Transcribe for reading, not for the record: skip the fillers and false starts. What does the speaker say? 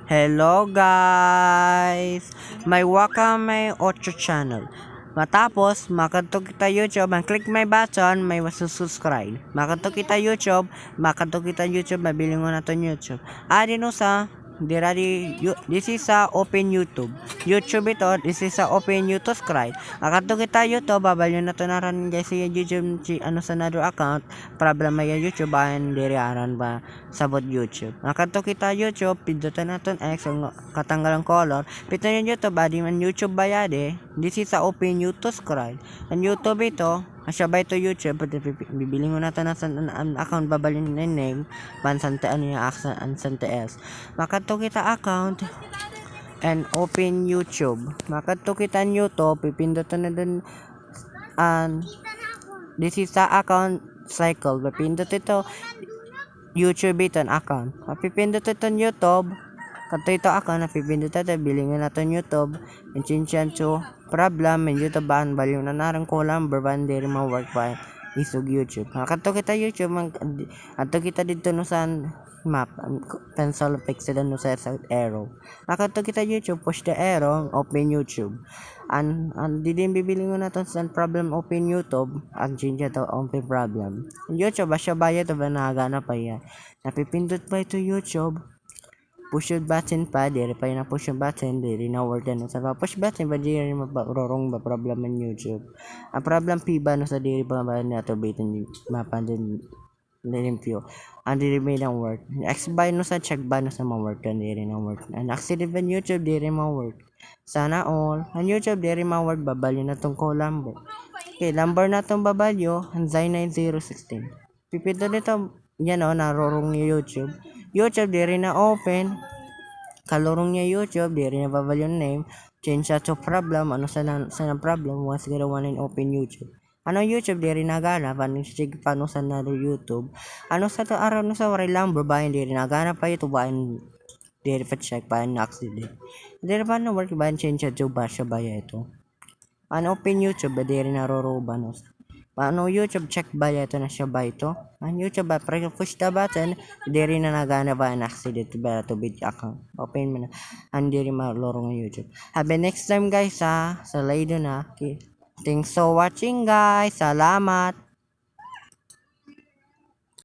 Hello guys! May waka may 8 channel. Matapos, makadto kita YouTube, ang click my button, may masusubscribe. Makadto kita YouTube, mabiling mo na to YouTube. Adi no sa, this is sa open YouTube. YouTube ito, this is sa open YouTube subscribe. Makadto kita YouTube, babalyo na to na rin guys sa YouTube, sa another account, problem may YouTube, ayan diri aran ba sabot YouTube. Makadto kita YouTube, pindutan naton X, ang katanggalang color, piton yung YouTube, adi man YouTube bayade, this is sa open YouTube subscribe. Ang YouTube ito, asya ito YouTube, bibili mo natin ang account, babalin na name, pansante ano yung ansante S. Makadto kita account, and open YouTube. Makadto kita YouTube, pipindutan na dun, and this is sa account cycle, pipindot ito, YouTube ito account. Mapipindot ito YouTube, kato ito account, napipindot ito, bilingan natin YouTube, and chinchan to problem, and YouTube baan, baliw na narang kulang, berban, diri mo work pa, isog YouTube. Kato kita YouTube, ato kita dito no sa map, pencil pixel no sa arrow. Kato kita YouTube, push the arrow, open YouTube. And didin bibiling mo na to sa problem open YouTube, ang change to open problem. YouTube, asya bayad to ba nagana pa yan. Napipindot pa ito YouTube, push yung button pa, diri pa yung push yung button, diri na word na sa push button, ba diri rorong ba problem ng YouTube. Ang problem piba no sa diri ba na to bitin mapan din limpyo. Ang diri may ng work. X by no sa check ba no sa mga work kan diri na work. Ang accident ba YouTube diri mga work. Sana all. Ang YouTube diri mga work, babalyo na tong number. Okay, number na tong babalyo, ang Zai9016. Pipito nito, yan o, narorong niya YouTube. YouTube, diri na open. Kalorong niya YouTube, diri na babalyo name. Change to problem, ano sa problem, once ginawa in open YouTube. Ano YouTube, diri na gana, paano sa na YouTube. Ano sa to araw no sa waray number, bayan diri na gana pa ito, bayan diri pa check, bayan na accident. Diri pa no work, bayan change to ba siya baya ito. Ano open YouTube, ba diri na roroba no. Paano YouTube, check ba ito na siya ba ito? Ang YouTube ba, push the button, diri na nagana ba ang accident ba to bid account. Open mo na, ang diri maloro ng YouTube. Have a next time guys sa laydo na. Okay. Thanks for watching guys, salamat.